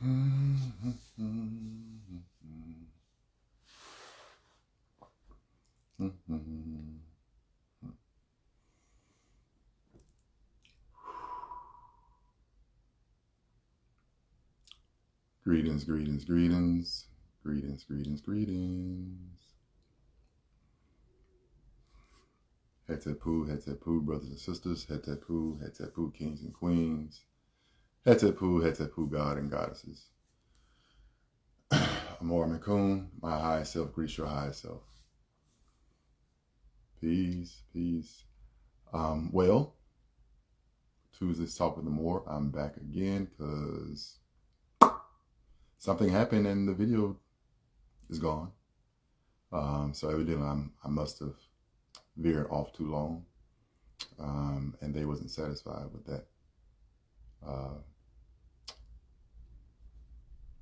Greetings, greetings, greetings, greetings, greetings, greetings. Hetepu, brothers and sisters. Hetepu, kings and queens. Hetepu, God and goddesses. Amor, my high self greets your high self. Peace, peace. Well, Tuesday's Talk with Amor. I'm back again because something happened and the video is gone. So evidently I must have veered off too long, and they wasn't satisfied with that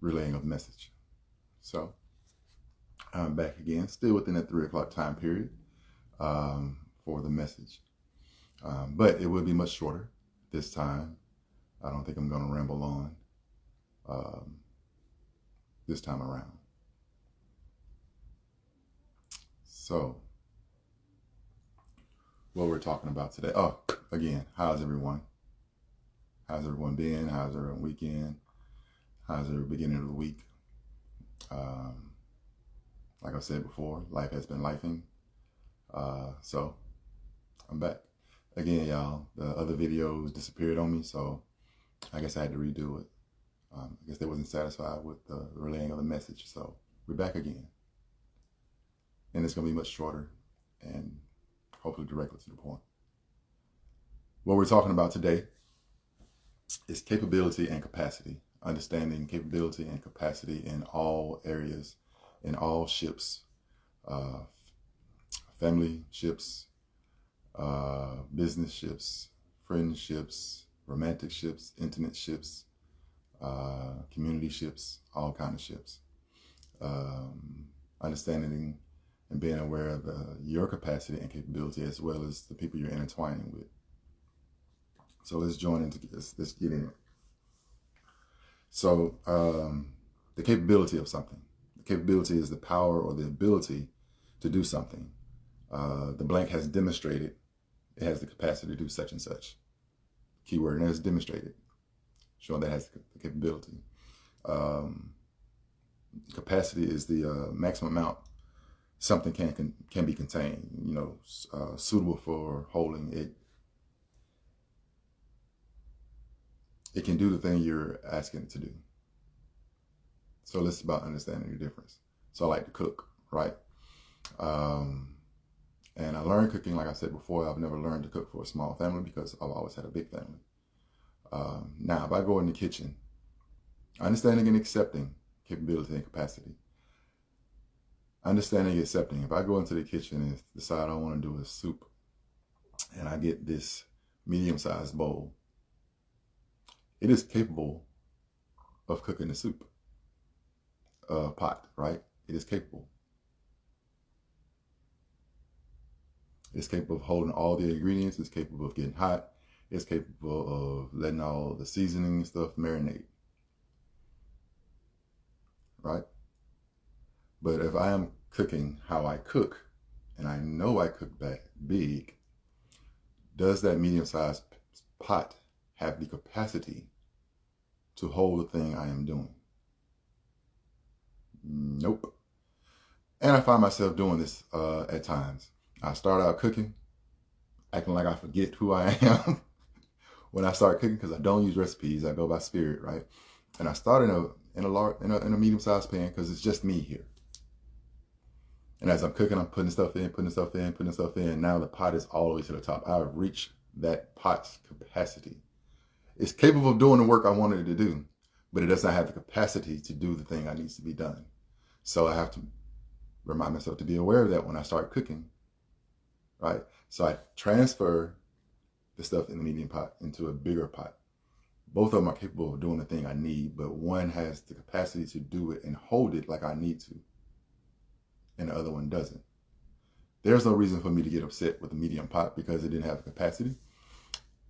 relaying of message. So I'm back again, still within that 3 o'clock time period for the message, but it will be much shorter this time. I don't think I'm going to ramble on this time around. So what we're talking about today. Oh, again, how's everyone? How's everyone been? How's everyone weekend? How's the beginning of the week? Like I said before, life has been lifing. So I'm back. Again, y'all, the other videos disappeared on me, so I guess I had to redo it. I guess they wasn't satisfied with the relaying of the message, so we're back again. And it's going to be much shorter and hopefully directly to the point. What we're talking about today is capability and capacity. Understanding capability and capacity in all areas, in all ships, family ships, business ships, friendships, romantic ships, intimate ships, community ships, all kinds of ships. Understanding and being aware of your capacity and capability as well as the people you're intertwining with. So let's join into this. Let's get in it. So the capability of something. The capability is the power or the ability to do something. The blank has demonstrated it has the capacity to do such and such. Keyword, and it has demonstrated, showing that it has the capability. Capacity is the maximum amount something can be contained, suitable for holding it. It can do the thing you're asking it to do. So it's about understanding the difference. So I like to cook, right? And I learned cooking, like I said before. I've never learned to cook for a small family because I've always had a big family. Now, if I go in the kitchen, understanding and accepting capability and capacity. Understanding and accepting. If I go into the kitchen and decide I want to do a soup, and I get this medium-sized bowl, it is capable of cooking the soup pot, right? It is capable. It's capable of holding all the ingredients. It's capable of getting hot. It's capable of letting all the seasoning and stuff marinate, right? But if I am cooking how I cook, and I know I cook that big, does that medium-sized pot have the capacity to hold the thing I am doing? Nope. And I find myself doing this at times. I start out cooking, acting like I forget who I am when I start cooking, because I don't use recipes. I go by spirit, right? And I start in a medium-sized pan because it's just me here. And as I'm cooking, I'm putting stuff in. Now the pot is all the way to the top. I've reached that pot's capacity. It's capable of doing the work I wanted it to do, but it doesn't have the capacity to do the thing that needs to be done. So I have to remind myself to be aware of that when I start cooking, right? So I transfer the stuff in the medium pot into a bigger pot. Both of them are capable of doing the thing I need, but one has the capacity to do it and hold it like I need to, and the other one doesn't. There's no reason for me to get upset with the medium pot because it didn't have the capacity.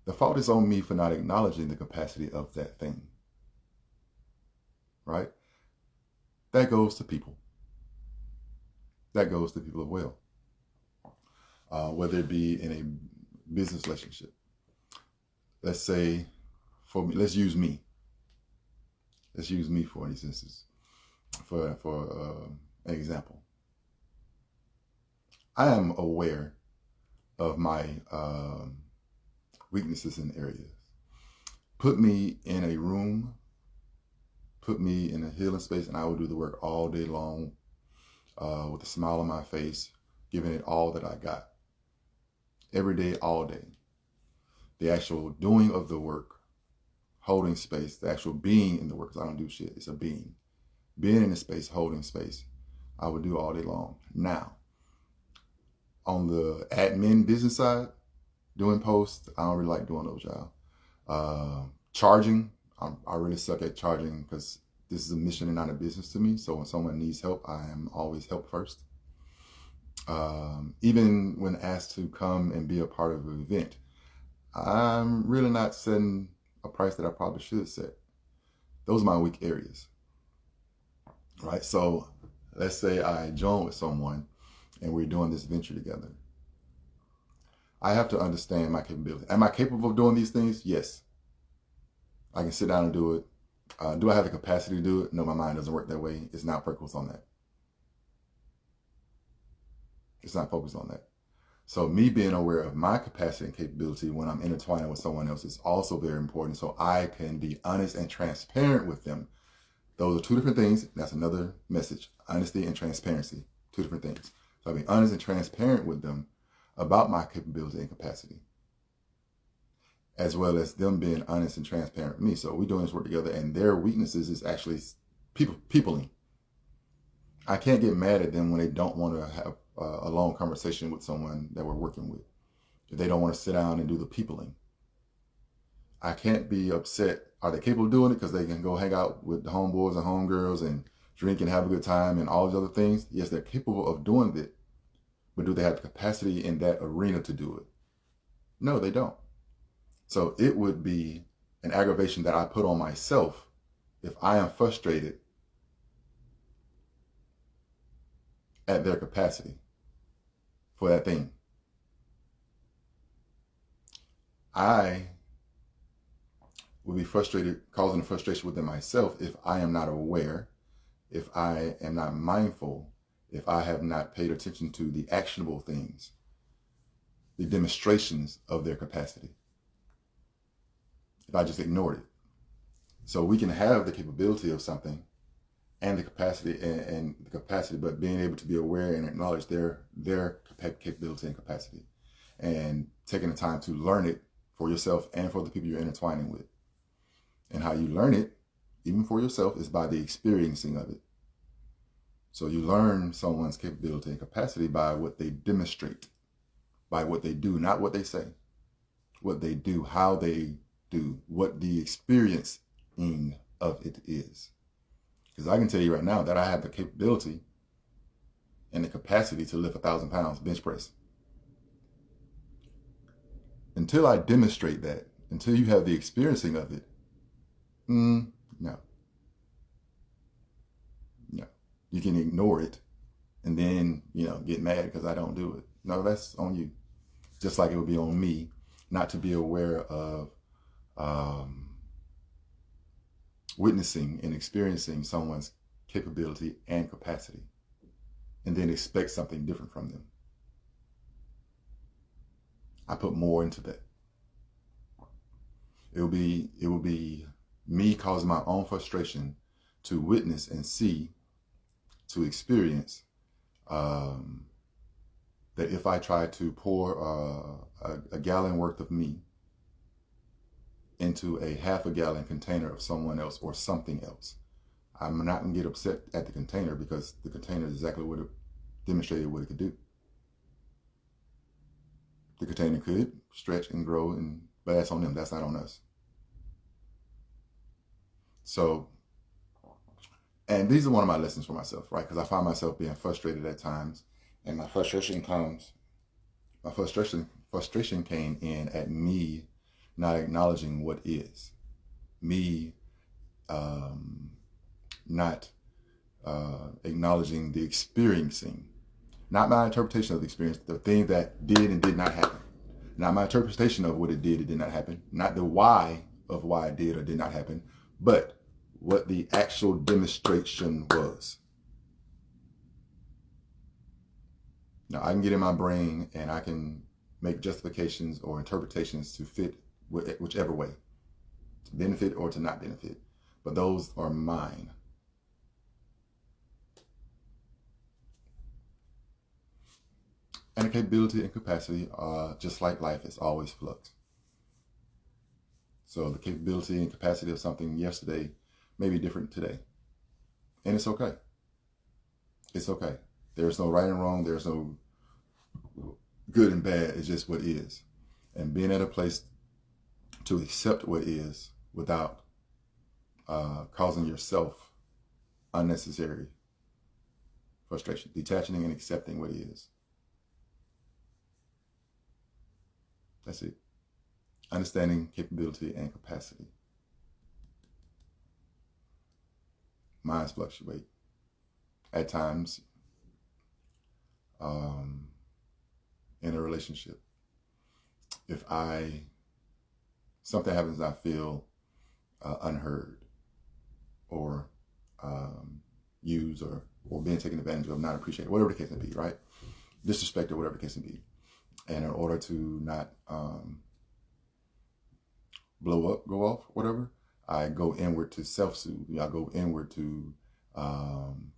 The fault is on me for not acknowledging the capacity of that thing. right? That goes to people. That goes to people as well. Whether it be in a business relationship. Let's say, for me, let's use me. Let's use me for these instances. For an example. I am aware of my weaknesses in areas. Put me in a room, put me in a healing space, and I will do the work all day long with a smile on my face, giving it all that I got. Every day, all day. The actual doing of the work, holding space, the actual being in the work, because I don't do shit, it's a being. Being in the space, holding space, I would do all day long. Now, on the admin business side, doing posts, I don't really like doing those, y'all. Charging, I really suck at charging because this is a mission and not a business to me. So when someone needs help, I am always help first. Even when asked to come and be a part of an event, I'm really not setting a price that I probably should set. Those are my weak areas, right? So let's say I join with someone and we're doing this venture together. I have to understand my capability. Am I capable of doing these things? Yes. I can sit down and do it. Do I have the capacity to do it? No, my mind doesn't work that way. It's not focused on that. It's not focused on that. So me being aware of my capacity and capability when I'm intertwining with someone else is also very important, so I can be honest and transparent with them. Those are two different things. That's another message. Honesty and transparency. Two different things. So I'll be honest and transparent with them about my capability and capacity, as well as them being honest and transparent with me. So we're doing this work together, and their weaknesses is actually peopling. I can't get mad at them when they don't want to have a long conversation with someone that we're working with. If they don't want to sit down and do the peopling. I can't be upset. Are they capable of doing it? Because they can go hang out with the homeboys and homegirls and drink and have a good time and all these other things. Yes, they're capable of doing it. But do they have the capacity in that arena to do it? No, they don't. So it would be an aggravation that I put on myself if I am frustrated at their capacity for that thing. I will be frustrated, causing frustration within myself if I am not aware, if I am not mindful, if I have not paid attention to the actionable things, the demonstrations of their capacity. If I just ignored it. So we can have the capability of something and the capacity and the capacity, but being able to be aware and acknowledge their capability and capacity, and taking the time to learn it for yourself and for the people you're intertwining with. And how you learn it, even for yourself, is by the experiencing of it. So you learn someone's capability and capacity by what they demonstrate, by what they do, not what they say. What they do, how they do, what the experiencing of it is. Because I can tell you right now that I have the capability and the capacity to lift 1,000 pounds bench press. Until I demonstrate that, until you have the experiencing of it, no. You can ignore it and then, get mad because I don't do it. No, that's on you. Just like it would be on me not to be aware of witnessing and experiencing someone's capability and capacity, and then expect something different from them. I put more into that. It will be me causing my own frustration to witness and see, to experience, that if I try to pour a gallon worth of me into a half a gallon container of someone else or something else, I'm not going to get upset at the container, because the container is exactly what it demonstrated what it could do. The container could stretch and grow, but that's on them. That's not on us. So, and these are one of my lessons for myself, right? Because I find myself being frustrated at times, and my frustration came in at me not acknowledging what is. Me not acknowledging the experiencing, not my interpretation of the experience, the thing that did and did not happen. Not my interpretation of what it did or did not happen, not the why of why it did or did not happen, but what the actual demonstration was. Now, I can get in my brain and I can make justifications or interpretations to fit whichever way, to benefit or to not benefit, but those are mine. And the capability and capacity, just like life, is always flux. So the capability and capacity of something yesterday may be different today. And it's okay. It's okay. There's no right and wrong. There's no good and bad. It's just what is. And being at a place to accept what is without causing yourself unnecessary frustration. Detaching and accepting what is. That's it. Understanding capability and capacity. Minds fluctuate. At times, in a relationship, if something happens, I feel unheard or used or being taken advantage of, not appreciated, whatever the case may be, right? Disrespected, whatever the case may be. And in order to not blow up, go off, whatever, I go inward to self-soothe. I go inward to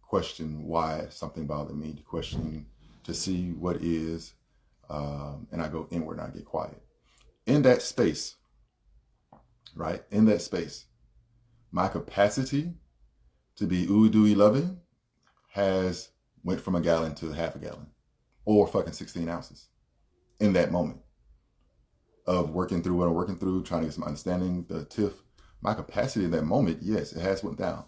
question why something bothered me, to question, to see what is, and I go inward and I get quiet. In that space, right? In that space, my capacity to be ooey-dooey loving went from a gallon to half a gallon or fucking 16 ounces in that moment of working through what I'm working through, trying to get some understanding, the tiff. My capacity in that moment, yes, it has went down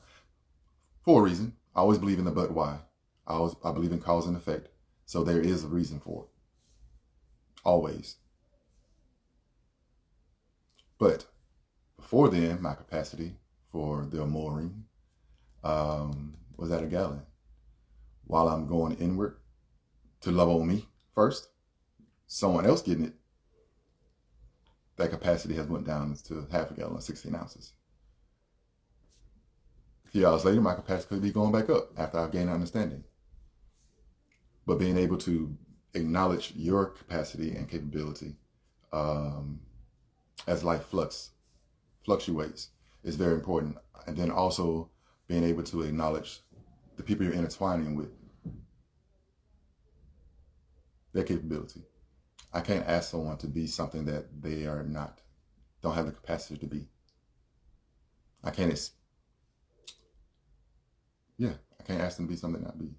for a reason. I always believe in the but why. I believe in cause and effect. So there is a reason for it. Always. But before then, my capacity for the amoring was at a gallon. While I'm going inward to love on me first, someone else getting it, that capacity has went down to half a gallon, 16 ounces. A few hours later, my capacity could be going back up after I've gained understanding. But being able to acknowledge your capacity and capability as life fluctuates is very important. And then also being able to acknowledge the people you're intertwining with, their capability. I can't ask someone to be something that they are not, don't have the capacity to be. I can't ask them to be something not be.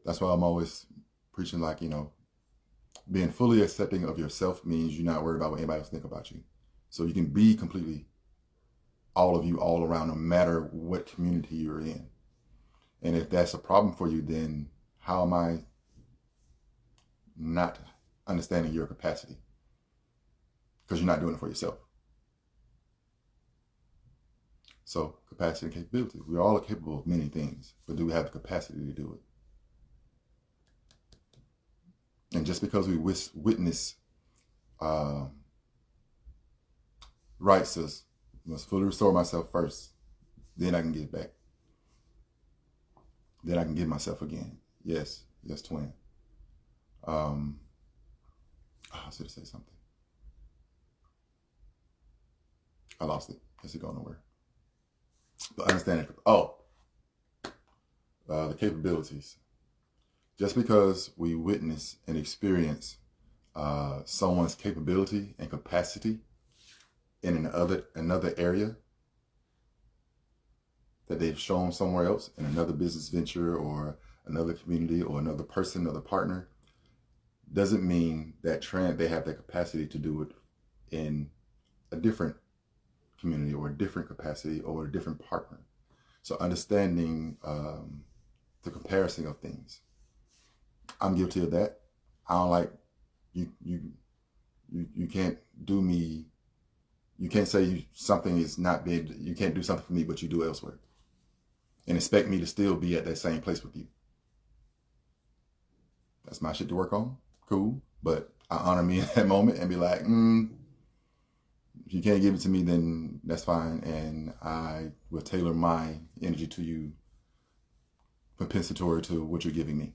That's why I'm always preaching, like, being fully accepting of yourself means you're not worried about what anybody else think about you. So you can be completely all of you all around, no matter what community you're in. And if that's a problem for you, then how am I not understanding your capacity? Because you're not doing it for yourself. So capacity and capability. We all are capable of many things, but do we have the capacity to do it? And just because we witness right, sis, must fully restore myself first, then I can get back. Then I can give myself again. Yes, twin. I was going to say something. I lost it. Is it going nowhere? But understanding. The capabilities. Just because we witness and experience someone's capability and capacity in another area that they've shown somewhere else, in another business venture or another community or another person, another partner, doesn't mean that they have the capacity to do it in a different community or a different capacity or a different partner. So understanding the comparison of things. I'm guilty of that. I don't like you can't do me, You can't say something is not being, you can't do something for me, but you do elsewhere, and expect me to still be at that same place with you. That's my shit to work on. Cool. But I honor me in that moment and be like, if you can't give it to me, then that's fine. And I will tailor my energy to you, compensatory to what you're giving me.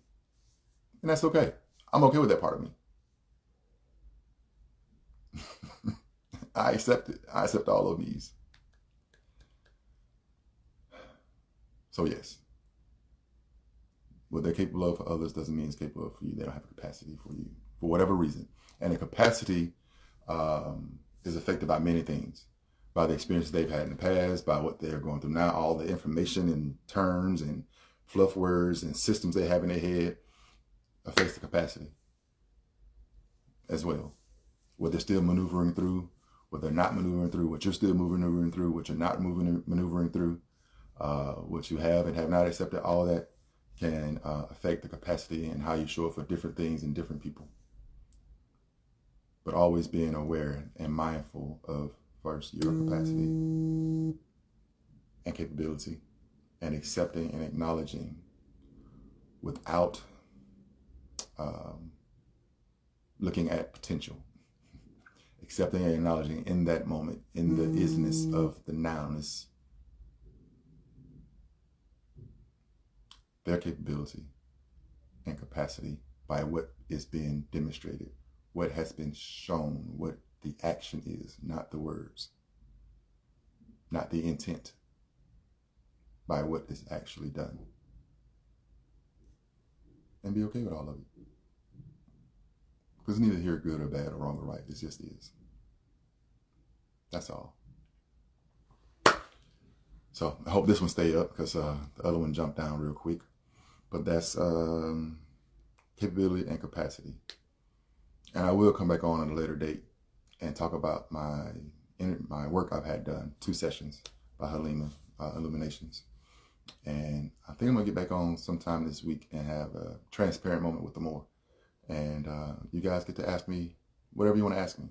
And that's okay. I'm okay with that part of me. I accept it. I accept all of these. So yes, what they're capable of for others doesn't mean it's capable of for you. They don't have a capacity for you for whatever reason. And the capacity is affected by many things, by the experiences they've had in the past, by what they're going through now, all the information and terms and fluff words and systems they have in their head affects the capacity as well. What they're still maneuvering through, what they're not maneuvering through, what you're still maneuvering through, what you're not maneuvering through, what you have and have not accepted, all that can affect the capacity and how you show up for different things in different people. But always being aware and mindful of first your capacity and capability, and accepting and acknowledging without looking at potential. Accepting and acknowledging in that moment, in the isness of the nounness, their capability and capacity by what is being demonstrated, what has been shown, what the action is, not the words, not the intent, by what is actually done. And be okay with all of it. Because neither here good or bad or wrong or right. It just is. That's all. So I hope this one stay up, because the other one jumped down real quick. But that's capability and capacity. And I will come back on at a later date and talk about my work I've had done, 2 sessions by Halima, Illuminations. And I think I'm going to get back on sometime this week and have a transparent moment with Amor. And you guys get to ask me whatever you want to ask me.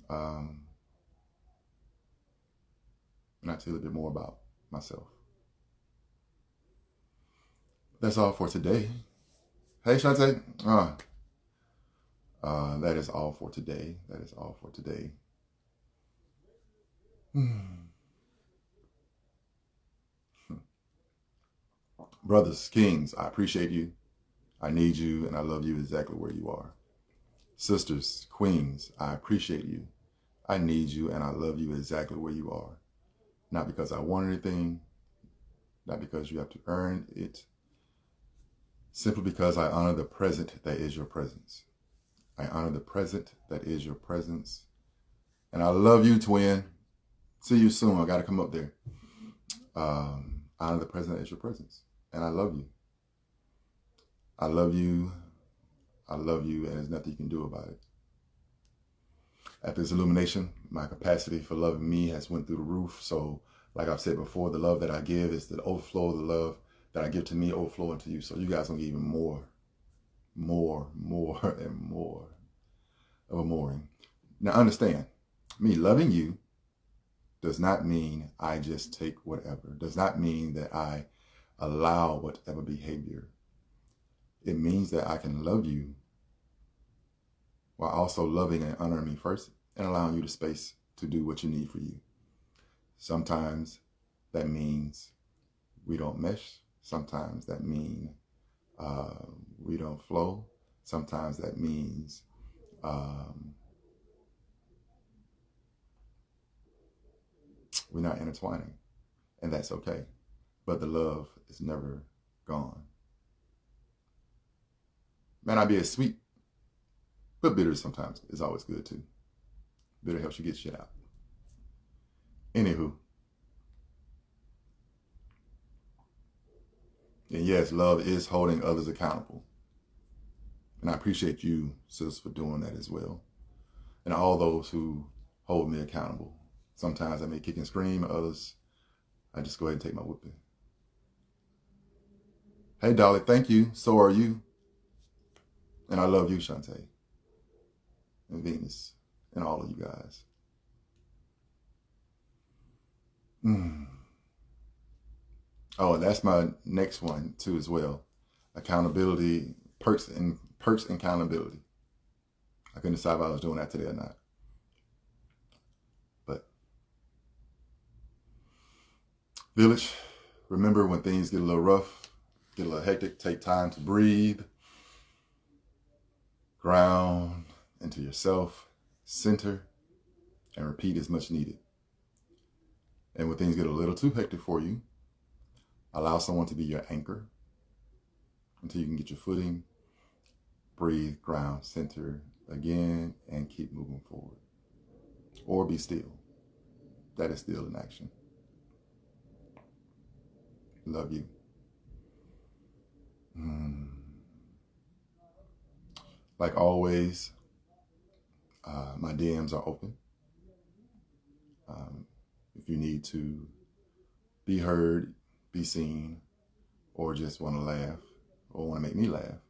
And I'll tell you a bit more about myself. That's all for today. Hey, Shantae. That is all for today. That is all for today. Brothers, kings, I appreciate you. I need you, and I love you exactly where you are. Sisters, queens, I appreciate you. I need you, and I love you exactly where you are. Not because I want anything, not because you have to earn it, simply because I honor the present that is your presence. I honor the present that is your presence. And I love you, twin. See you soon. I got to come up there. Honor the present that is your presence. And I love you. I love you. I love you. And there's nothing you can do about it. After this illumination, my capacity for loving me has went through the roof. So like I've said before, the love that I give is the overflow of the love that I give to me overflowing to you. So you guys gonna get even more and more of a mooring. Now understand, me loving you does not mean I just take whatever. Does not mean that I allow whatever behavior. It means that I can love you while also loving and honoring me first and allowing you the space to do what you need for you. Sometimes that means we don't mesh. Sometimes that means we don't flow. Sometimes that means we're not intertwining, and that's okay. But the love is never gone. May not be as sweet, but bitter sometimes is always good too. Bitter helps you get shit out. Anywho. And yes, love is holding others accountable. And I appreciate you, sis, for doing that as well. And all those who hold me accountable. Sometimes I may kick and scream, others, I just go ahead and take my whooping. Hey, Dolly, thank you. So are you. And I love you, Shantae. And Venus. And all of you guys. Mm. Oh, and that's my next one too as well. Accountability, perks and accountability. I couldn't decide if I was doing that today or not. But Village, remember when things get a little rough, get a little hectic, take time to breathe, ground into yourself, center, and repeat as much needed. And when things get a little too hectic for you, allow someone to be your anchor until you can get your footing, breathe, ground, center again, and keep moving forward. Or be still. That is still in action. Love you. Like always, my DMs are open. If you need to be heard, be seen, or just want to laugh, or want to make me laugh,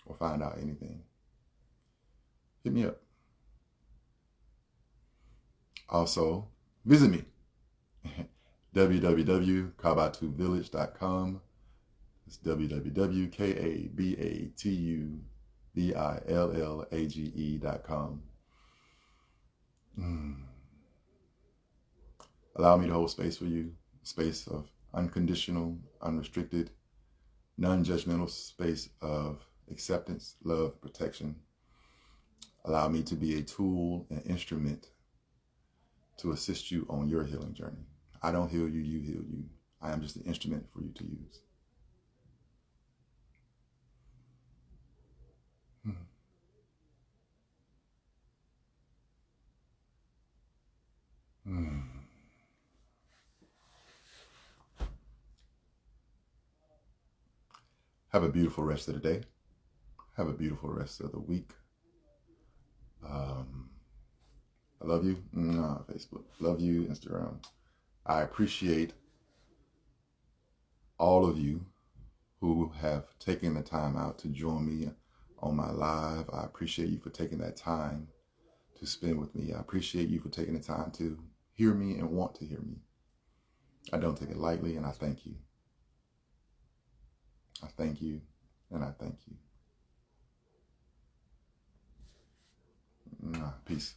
or find out anything, hit me up. Also, visit me. www.KaBaTuVillage.com. It's www.KaBaTuVillage.com. Allow me to hold space for you, space of unconditional, unrestricted, non-judgmental space of acceptance, love, protection. Allow me to be a tool, an instrument to assist you on your healing journey. I don't heal you, you heal you. I am just an instrument for you to use. Have a beautiful rest of the day. Have a beautiful rest of the week. I love you. Facebook. Love you, Instagram. I appreciate all of you who have taken the time out to join me on my live. I appreciate you for taking that time to spend with me. I appreciate you for taking the time to hear me and want to hear me. I don't take it lightly, and I thank you. I thank you, and I thank you. Peace.